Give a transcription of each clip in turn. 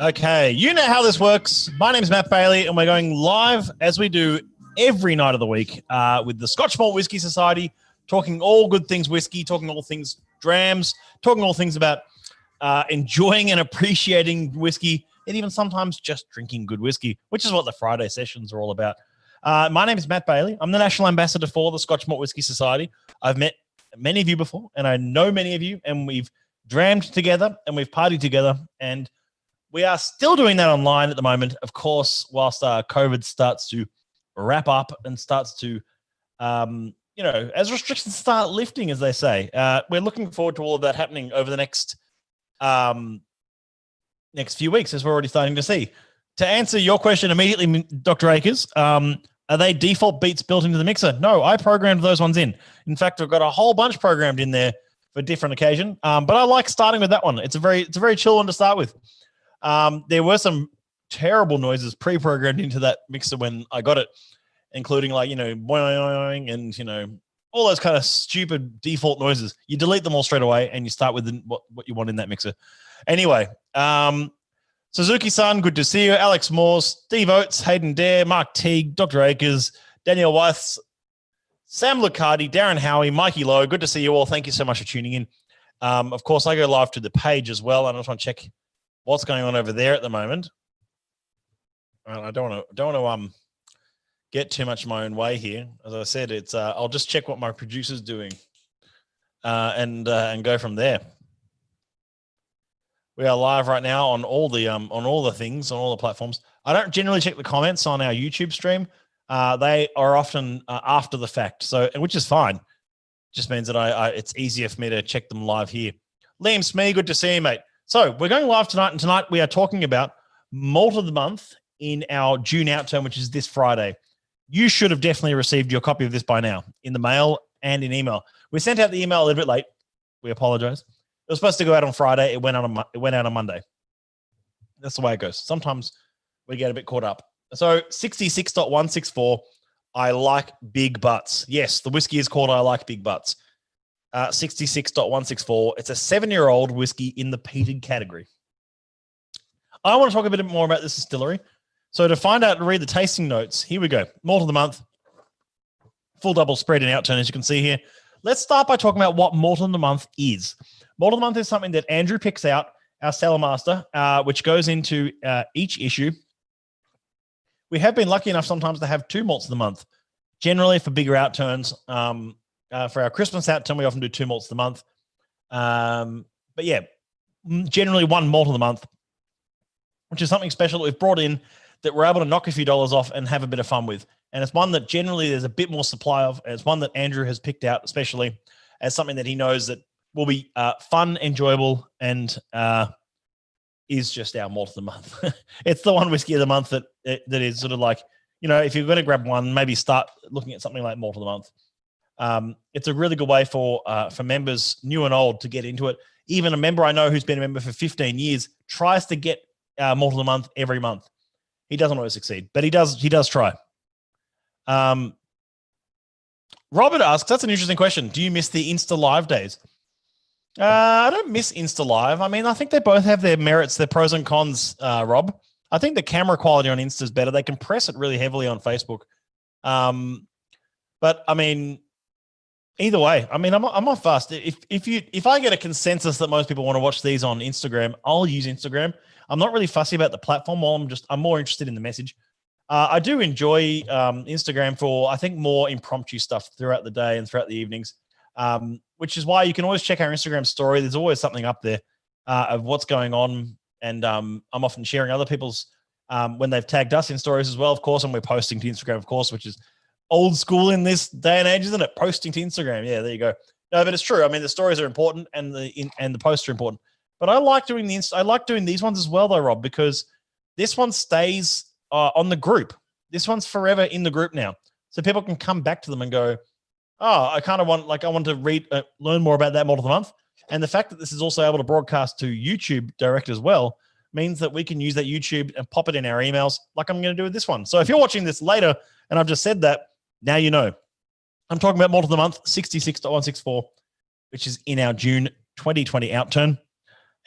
Okay, you know how this works. My name is Matt Bailey, and we're going live as we do every night of the week with the Scotch Malt Whisky Society, talking all good things whiskey, talking all things drams, talking all things about enjoying and appreciating whiskey, and even sometimes just drinking good whiskey, which is what the Friday sessions are all about. My name is Matt Bailey. I'm the National Ambassador for the Scotch Malt Whisky Society. I've met many of you before, and I know many of you, and we've drammed together, and we've partied together, and we are still doing that online at the moment, of course, whilst COVID starts to wrap up and starts to, as restrictions start lifting, as they say. We're looking forward to all of that happening over the next few weeks, as we're already starting to see. To answer your question immediately, Dr. Akers, are they default beats built into the mixer? No, I programmed those ones in. In fact, I've got a whole bunch programmed in there for different occasion, but I like starting with that one. It's a very chill one to start with. There were some terrible noises pre-programmed into that mixer when I got it, including boing and, all those kind of stupid default noises. You delete them all straight away and you start with what you want in that mixer. Anyway, Suzuki-san, good to see you. Alex Moore, Steve Oates, Hayden Dare, Mark Teague, Dr. Akers, Daniel Weiss, Sam Lucardi, Darren Howie, Mikey Lowe. Good to see you all. Thank you so much for tuning in. Of course, I go live to the page as well, and I just want to check what's going on over there at the moment. I don't want to get too much my own way here. As I said, it's I'll just check what my producer's doing, and go from there. We are live right now on all the things, on all the platforms. I don't generally check the comments on our YouTube stream. They are often after the fact, which is fine. Just means that it's easier for me to check them live here. Liam Smee, good to see you, mate. So we're going live tonight, and tonight we are talking about Malt of the Month in our June Outturn, which is this Friday. You should have definitely received your copy of this by now in the mail and in email. We sent out the email a little bit late. We apologize. It was supposed to go out on Friday. It went out on Monday. That's the way it goes. Sometimes we get a bit caught up. So 66.164, I like big butts. Yes, the whiskey is called I like big butts. 66.164. It's a 7-year-old whiskey in the peated category. I want to talk a bit more about this distillery. So to find out and read the tasting notes, here we go. Malt of the Month, full double spread in Outturn, as you can see here. Let's start by talking about what Malt of the Month is. Malt of the Month is something that Andrew picks out, our cellar master, which goes into each issue. We have been lucky enough sometimes to have 2 malts of the month. Generally, for bigger outturns, for our Christmas outturn, we often do 2 malts of the month. But yeah, generally 1 malt of the month, which is something special that we've brought in that we're able to knock a few dollars off and have a bit of fun with. And it's one that generally there's a bit more supply of. And it's one that Andrew has picked out, especially as something that he knows that will be fun, enjoyable, and is just our malt of the month. It's the one whiskey of the month that is sort of like, if you're going to grab one, maybe start looking at something like malt of the month. It's a really good way for members, new and old, to get into it. Even a member I know who's been a member for 15 years tries to get malt of the month every month. He doesn't always succeed, but he does try. Robert asks, that's an interesting question. Do you miss the Insta Live days? I don't miss Insta Live. I mean, I think they both have their merits, their pros and cons, Rob. I think the camera quality on Insta is better. They compress it really heavily on Facebook. But I mean, either way, I mean, I'm not fast. If I get a consensus that most people want to watch these on Instagram, I'll use Instagram. I'm not really fussy about the platform. I'm more interested in the message. I do enjoy Instagram for, I think, more impromptu stuff throughout the day and throughout the evenings, which is why you can always check our Instagram story. There's always something up there of what's going on. And I'm often sharing other people's when they've tagged us in stories as well, of course, and we're posting to Instagram, of course, which is old school in this day and age, isn't it? Posting to Instagram. Yeah, there you go. No, but it's true. I mean, the stories are important and the posts are important. But I like doing these ones as well, though, Rob, because this one stays on the group. This one's forever in the group now, so people can come back to them and go, "Oh, I kind of want to learn more about that malt of the month." And the fact that this is also able to broadcast to YouTube direct as well means that we can use that YouTube and pop it in our emails, like I'm going to do with this one. So if you're watching this later and I've just said that, now you know. I'm talking about malt of the month, 66.164, which is in our June 2020 Outturn.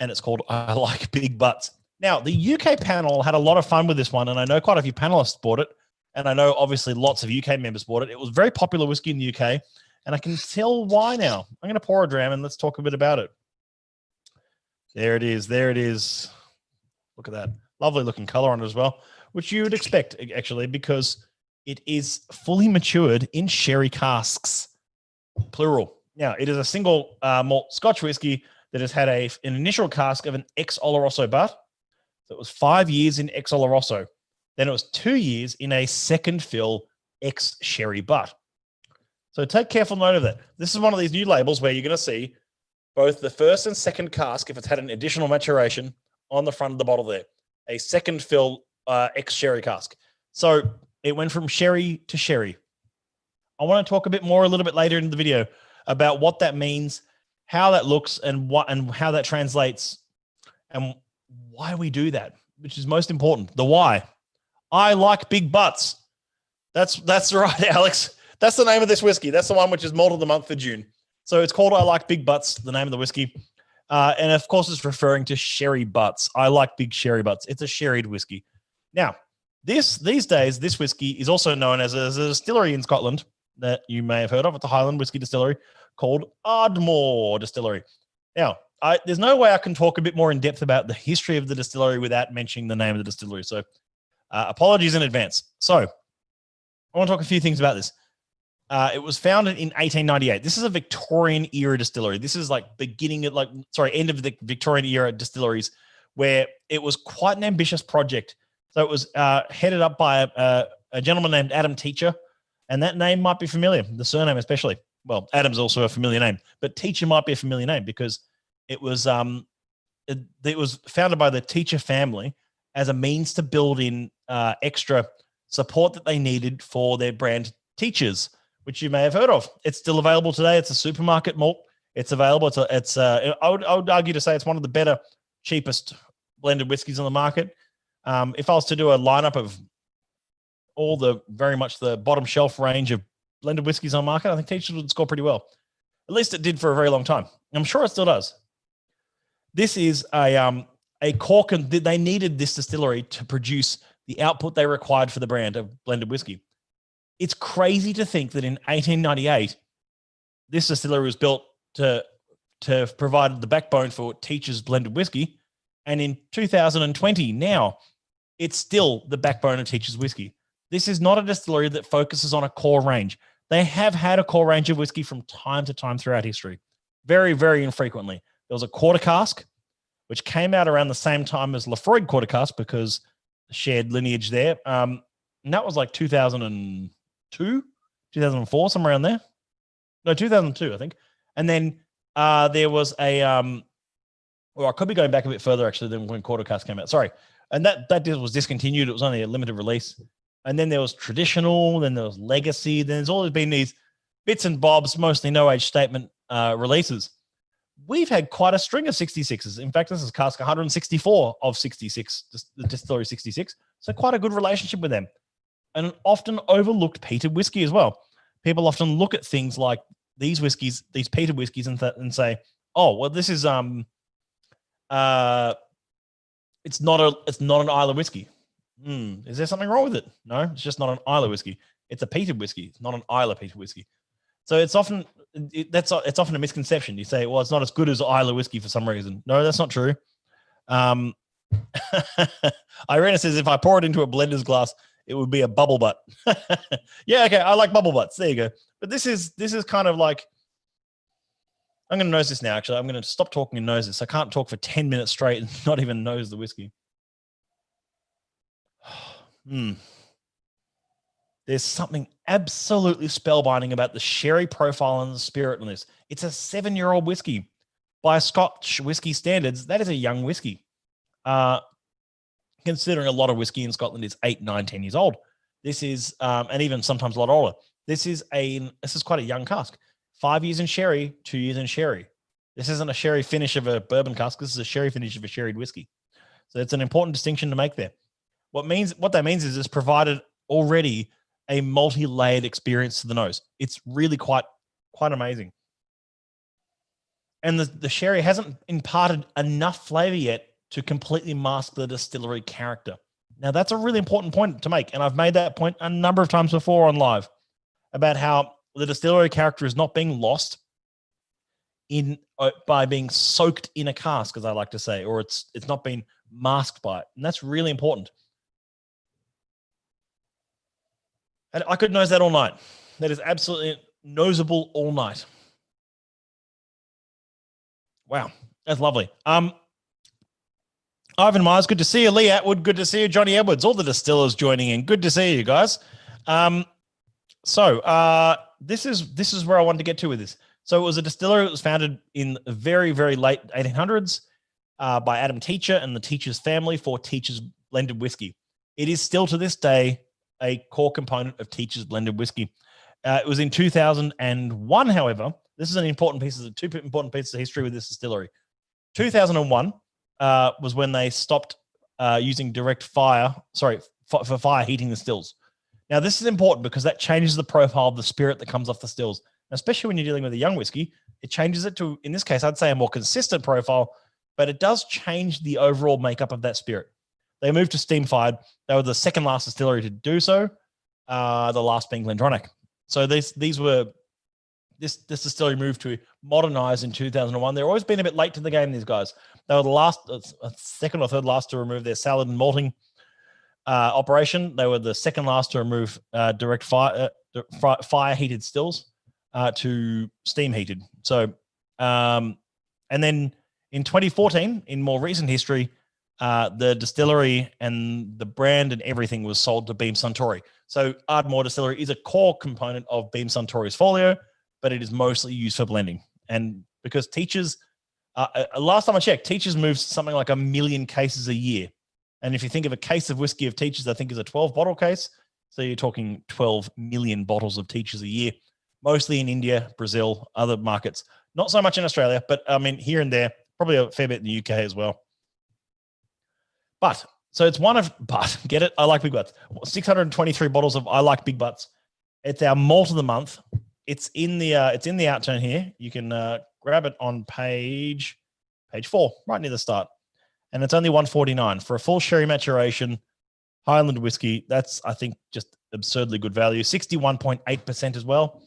And it's called I Like Big Butts. Now, the UK panel had a lot of fun with this one, and I know quite a few panelists bought it, and I know obviously lots of UK members bought it. It was very popular whiskey in the UK, and I can tell why now. I'm going to pour a dram and let's talk a bit about it. There it is. There it is. Look at that. Lovely looking color on it as well, which you would expect, actually, because it is fully matured in sherry casks, plural. Now, it is a single malt Scotch whiskey that has had an initial cask of an ex-Oloroso butt. So it was 5 years in ex-Oloroso. Then it was 2 years in a second fill ex-sherry butt. So take careful note of that. This is one of these new labels where you're going to see both the first and second cask, if it's had an additional maturation, on the front of the bottle there. A second fill ex-sherry cask. So it went from sherry to sherry. I want to talk a little bit later in the video about what that means, how that looks, and how that translates, and why we do that, which is most important. The why. I like big butts. That's right, Alex. That's the name of this whiskey. That's the one which is Malt of the Month for June. So it's called I Like Big Butts, the name of the whiskey. And of course, it's referring to sherry butts. I like big sherry butts. It's a sherried whiskey. Now, these days, this whiskey is also known as a distillery in Scotland that you may have heard of. It's a Highland whiskey distillery called Ardmore Distillery. Now, there's no way I can talk a bit more in depth about the history of the distillery without mentioning the name of the distillery. So apologies in advance. So I want to talk a few things about this. It was founded in 1898. This is a Victorian era distillery. This is like end of the Victorian era distilleries, where it was quite an ambitious project. So it was headed up by a gentleman named Adam Teacher, and that name might be familiar, the surname especially. Well, Adam's also a familiar name, but Teacher might be a familiar name because it was founded by the Teacher family as a means to build in extra support that they needed for their brand Teachers, which you may have heard of. It's still available today. It's a supermarket malt. It's available. I would argue to say it's one of the better, cheapest blended whiskeys on the market. If I was to do a lineup of all very much the bottom shelf range of blended whiskeys on market, I think Teachers would score pretty well. At least it did for a very long time. I'm sure it still does. This is a cork, and they needed this distillery to produce the output they required for the brand of blended whiskey. It's crazy to think that in 1898, this distillery was built to provide the backbone for Teacher's blended whiskey. And in 2020, now, it's still the backbone of Teacher's whiskey. This is not a distillery that focuses on a core range. They have had a core range of whiskey from time to time throughout history, very, very infrequently. There was a quarter cask, which came out around the same time as Lafroig quarter cask because the shared lineage there. And that was like 2002, 2004, somewhere around there. No, 2002, I think. And then there was I could be going back a bit further actually than when quarter cask came out. Sorry. And that deal was discontinued. It was only a limited release. And then there was traditional, then there was legacy. Then there's always been these bits and bobs, mostly no age statement releases. We've had quite a string of 66s. In fact, this is cask 164 of 66, the Distillery 66. So quite a good relationship with them. And an often overlooked peated whiskey as well. People often look at things like these whiskeys, these peated whiskeys, and say, "Oh, well, this is it's not an Islay whiskey." Is there something wrong with it? No, it's just not an Islay whiskey. It's a peated whiskey. It's not an Islay peated whiskey. So it's often a misconception. You say, "Well, it's not as good as Islay whiskey for some reason." No, that's not true. Irena says, "If I pour it into a blender's glass, it would be a bubble butt." Yeah, okay. I like bubble butts. There you go. But this is kind of like, I'm going to nose this now, actually. I'm going to stop talking and nose this. I can't talk for 10 minutes straight and not even nose the whiskey. There's something absolutely spellbinding about the sherry profile and the spirit in this. It's a 7-year-old whiskey. By Scotch whiskey standards, that is a young whiskey. Considering a lot of whiskey in Scotland is 8, 9, 10 years old. This is, and even sometimes a lot older. This is quite a young cask. 5 years in sherry, 2 years in sherry. This isn't a sherry finish of a bourbon cask. This is a sherry finish of a sherried whiskey. So it's an important distinction to make there. What that means is it's provided already a multi-layered experience to the nose. It's really quite amazing. And the sherry hasn't imparted enough flavor yet to completely mask the distillery character. Now, that's a really important point to make, and I've made that point a number of times before on live about how the distillery character is not being lost by being soaked in a cask, as I like to say, or it's not being masked by it, and that's really important. And I could nose that all night. That is absolutely noseable all night. Wow, that's lovely. Ivan Myers, good to see you. Lee Atwood, good to see you. Johnny Edwards, all the distillers joining in. Good to see you guys. This is where I wanted to get to with this. So it was a distillery that was founded in the very, very late 1800s by Adam Teacher and the Teacher's family for Teacher's blended whiskey. It is still to this day a core component of Teacher's blended whiskey. It was in 2001, however. This is two important pieces of history with this distillery. 2001 was when they stopped using direct fire, for fire heating the stills. Now, this is important because that changes the profile of the spirit that comes off the stills. Especially when you're dealing with a young whiskey, it changes it to, in this case, I'd say a more consistent profile, but it does change the overall makeup of that spirit. They moved to steam fired. They were the second last distillery to do so, the last being Glendronach. So this distillery moved to modernize in 2001. They've always been a bit late to the game, these guys. They were the second or third last to remove their salad and malting operation. They were the second last to remove direct fire heated stills to steam heated. So, and then in 2014, in more recent history, the distillery and the brand and everything was sold to Beam Suntory. So Ardmore Distillery is a core component of Beam Suntory's folio, but it is mostly used for blending. And because Teachers, last time I checked, Teachers moves something like 1 million cases a year. And if you think of a case of whiskey of Teachers, I think is a 12-bottle case. So you're talking 12 million bottles of Teachers a year, mostly in India, Brazil, other markets. Not so much in Australia, but I mean, here and there, probably a fair bit in the UK as well. But get it? I like big butts. 623 bottles of I like big butts. It's our malt of the month. It's in the Outturn here. You can grab it on page 4, right near the start. And it's only $149 for a full sherry maturation Highland whiskey. That's, I think, just absurdly good value. 61.8% as well.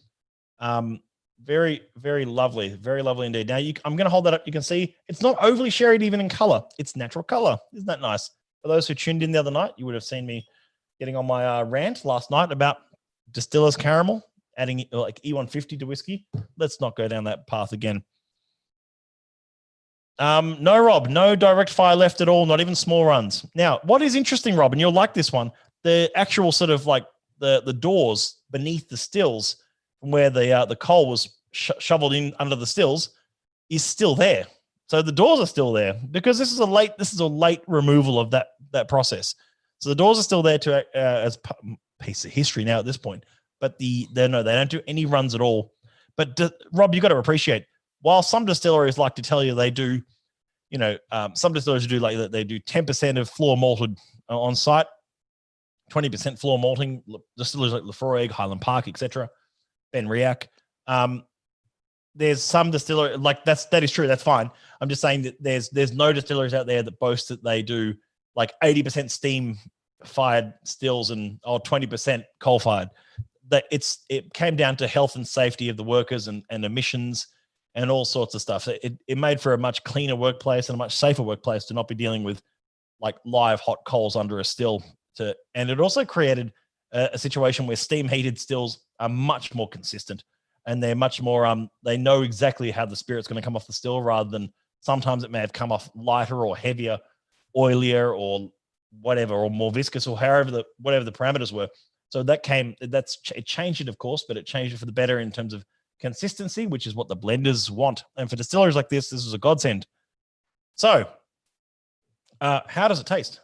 Very, very lovely. Very lovely indeed. Now, I'm going to hold that up. You can see it's not overly sherried even in color. It's natural color. Isn't that nice? For those who tuned in the other night, you would have seen me getting on my rant last night about Distiller's Caramel, adding like E150 to whiskey. Let's not go down that path again. No, Rob, no direct fire left at all, not even small runs. Now, what is interesting, Rob, and you'll like this one, the actual sort of like the doors beneath the stills where the coal was shoveled in under the stills is still there. So the doors are still there because this is a late removal of that process. So the doors are still there to as a piece of history now at this point. But they don't do any runs at all. But Rob, you got to appreciate, while some distilleries like to tell you they do, some distilleries do like that. They do 10% of floor malted on site, 20% floor malting. Distilleries like Lefroy, Highland Park, etc. Ben Riach. There's some distillery that is true. That's fine. I'm just saying that there's no distilleries out there that boast that they do like 80% steam fired stills and 20% coal fired. That it came down to health and safety of the workers and emissions and all sorts of stuff. It made for a much cleaner workplace and a much safer workplace to not be dealing with like live hot coals under a still. And it also created a situation where steam heated stills are much more consistent and they're much more, they know exactly how the spirit's going to come off the still rather than sometimes it may have come off lighter or heavier, oilier or whatever, or more viscous or whatever the parameters were. So it changed it, of course, but it changed it for the better in terms of consistency, which is what the blenders want. And for distilleries like this is a godsend. So how does it taste?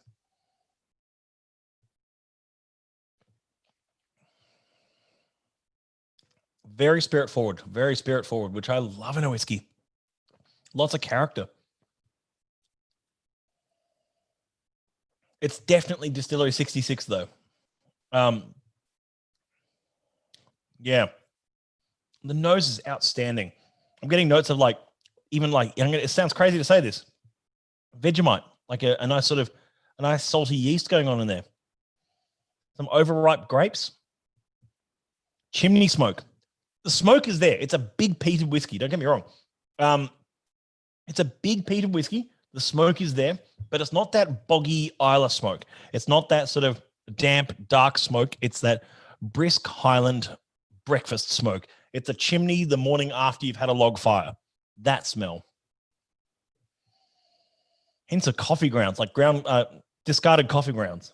Very spirit forward, which I love in a whiskey. Lots of character. It's definitely Distillery 66 though. Yeah. The nose is outstanding. I'm getting notes of it sounds crazy to say this. Vegemite, like a nice sort of a nice salty yeast going on in there. Some overripe grapes. Chimney smoke. The smoke is there. It's a big peated whiskey. Don't get me wrong. It's a big peated whiskey. The smoke is there, but it's not that boggy Isla smoke. It's not that sort of damp, dark smoke. It's that brisk Highland breakfast smoke. It's a chimney the morning after you've had a log fire. That smell. Hints of coffee grounds, like discarded coffee grounds.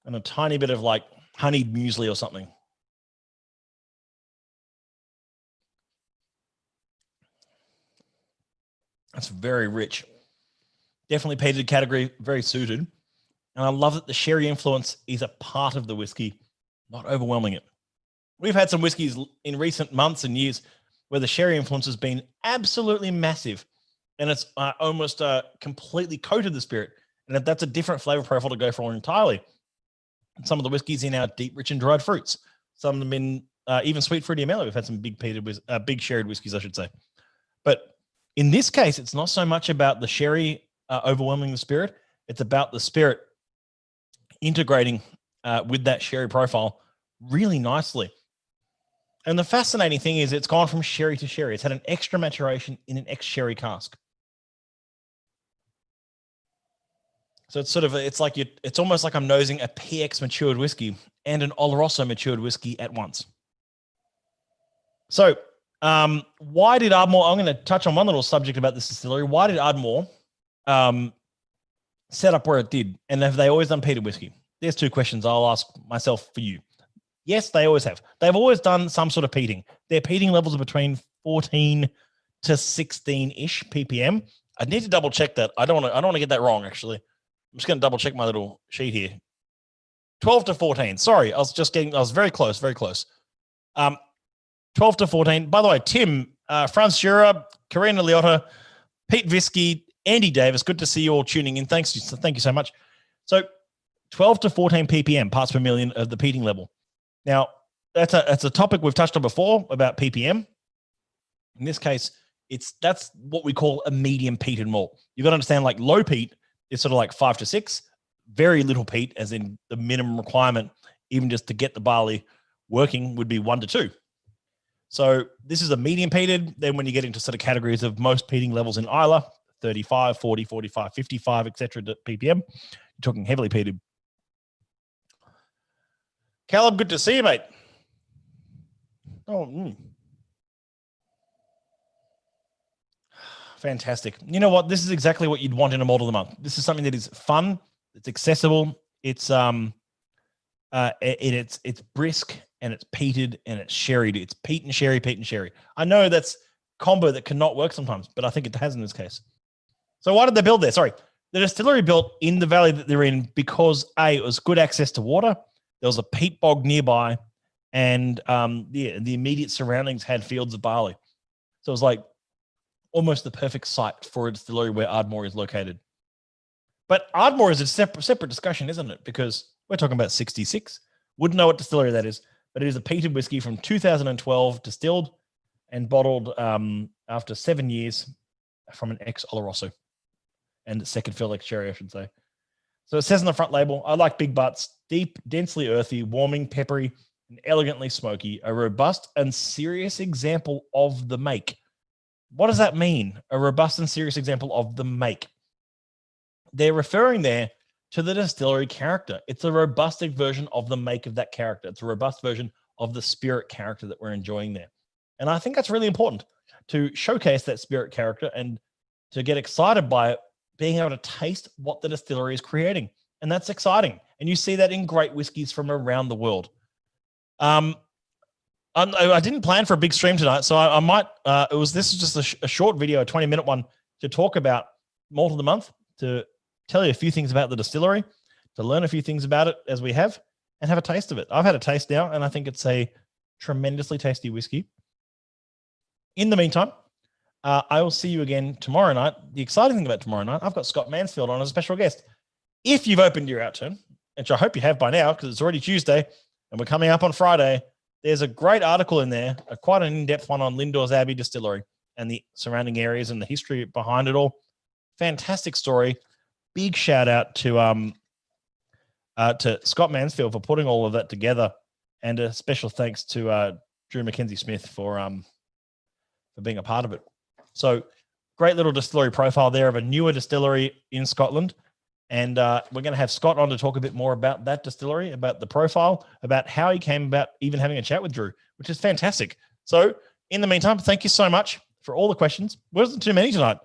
And a tiny bit of like honeyed muesli or something. That's very rich. Definitely peated category, very suited. And I love that the sherry influence is a part of the whiskey, not overwhelming it. We've had some whiskeys in recent months and years where the sherry influence has been absolutely massive, and it's almost completely coated the spirit. And that's a different flavor profile to go for entirely. And some of the whiskeys in our deep, rich, and dried fruits. Some of them in even sweet fruity amelo. We've had some big big sherried whiskeys, I should say. But in this case, it's not so much about the sherry overwhelming the spirit. It's about the spirit integrating with that sherry profile really nicely. And the fascinating thing is it's gone from sherry to sherry. It's had an extra maturation in an ex-sherry cask. So it's sort of, it's almost like I'm nosing a PX matured whiskey and an Oloroso matured whiskey at once. So why did Ardmore, I'm going to touch on one little subject about this distillery. Why did Ardmore set up where it did? And have they always done peated whiskey? There's two questions I'll ask myself for you. Yes, they always have. They've always done some sort of peating. Their peating levels are between 14 to 16-ish ppm. I need to double check that. I don't want to get that wrong, actually. I'm just going to double check my little sheet here. 12 to 14. Sorry, I was very close, very close. 12 to 14. By the way, Tim, Franz Schurer, Karina Liotta, Pete Visky, Andy Davis, good to see you all tuning in. Thank you so much. So 12 to 14 ppm, parts per million of the peating level. Now, that's a topic we've touched on before about ppm. In this case, that's what we call a medium peated malt. You've got to understand, like low peat is sort of like 5 to 6, very little peat, as in the minimum requirement, even just to get the barley working, would be 1 to 2. So this is a medium peated. Then when you get into sort of categories of most peating levels in Isla, 35, 40, 45, 55, etc. ppm, you're talking heavily peated. Caleb, good to see you, mate. Fantastic. You know what? This is exactly what you'd want in a malt of the month. This is something that is fun. It's accessible. It's brisk and it's peated and it's sherried. It's peat and sherry, peat and sherry. I know that's combo that cannot work sometimes, but I think it has in this case. So why did they build there? Sorry. The distillery built in the valley that they're in because it was good access to water. There was a peat bog nearby, and the immediate surroundings had fields of barley. So it was like almost the perfect site for a distillery where Ardmore is located. But Ardmore is a separate discussion, isn't it? Because we're talking about 66. Wouldn't know what distillery that is, but it is a peated whiskey from 2012, distilled and bottled after 7 years from an ex-Oloroso and second fill ex-sherry, I should say. So it says on the front label, I like big butts, deep, densely earthy, warming, peppery, and elegantly smoky, a robust and serious example of the make. What does that mean? A robust and serious example of the make. They're referring there to the distillery character. It's a robust version of the make of that character. It's a robust version of the spirit character that we're enjoying there. And I think that's really important to showcase that spirit character and to get excited by it, being able to taste what the distillery is creating. And that's exciting. And you see that in great whiskeys from around the world. I didn't plan for a big stream tonight, so I might, this is just a short video, a 20-minute one to talk about Malt of the Month, to tell you a few things about the distillery, to learn a few things about it as we have, and have a taste of it. I've had a taste now, and I think it's a tremendously tasty whiskey. In the meantime, I will see you again tomorrow night. The exciting thing about tomorrow night, I've got Scott Mansfield on as a special guest. If you've opened your Outturn, which I hope you have by now because it's already Tuesday and we're coming up on Friday, there's a great article in there, quite an in-depth one on Lindores Abbey Distillery and the surrounding areas and the history behind it all. Fantastic story. Big shout out to Scott Mansfield for putting all of that together, and a special thanks to Drew Mackenzie Smith for being a part of it. So great little distillery profile there of a newer distillery in Scotland. And we're going to have Scott on to talk a bit more about that distillery, about the profile, about how he came about even having a chat with Drew, which is fantastic. So in the meantime, thank you so much for all the questions. Wasn't too many tonight.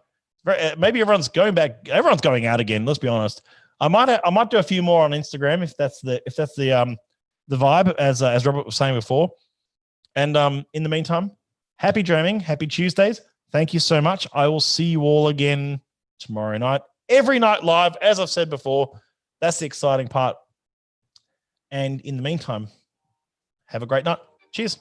Maybe everyone's going back. Everyone's going out again. Let's be honest. I might do a few more on Instagram if that's the vibe, as Robert was saying before. And in the meantime, happy dreaming, happy Tuesdays. Thank you so much. I will see you all again tomorrow night. Every night live, as I've said before. That's the exciting part. And in the meantime, have a great night. Cheers.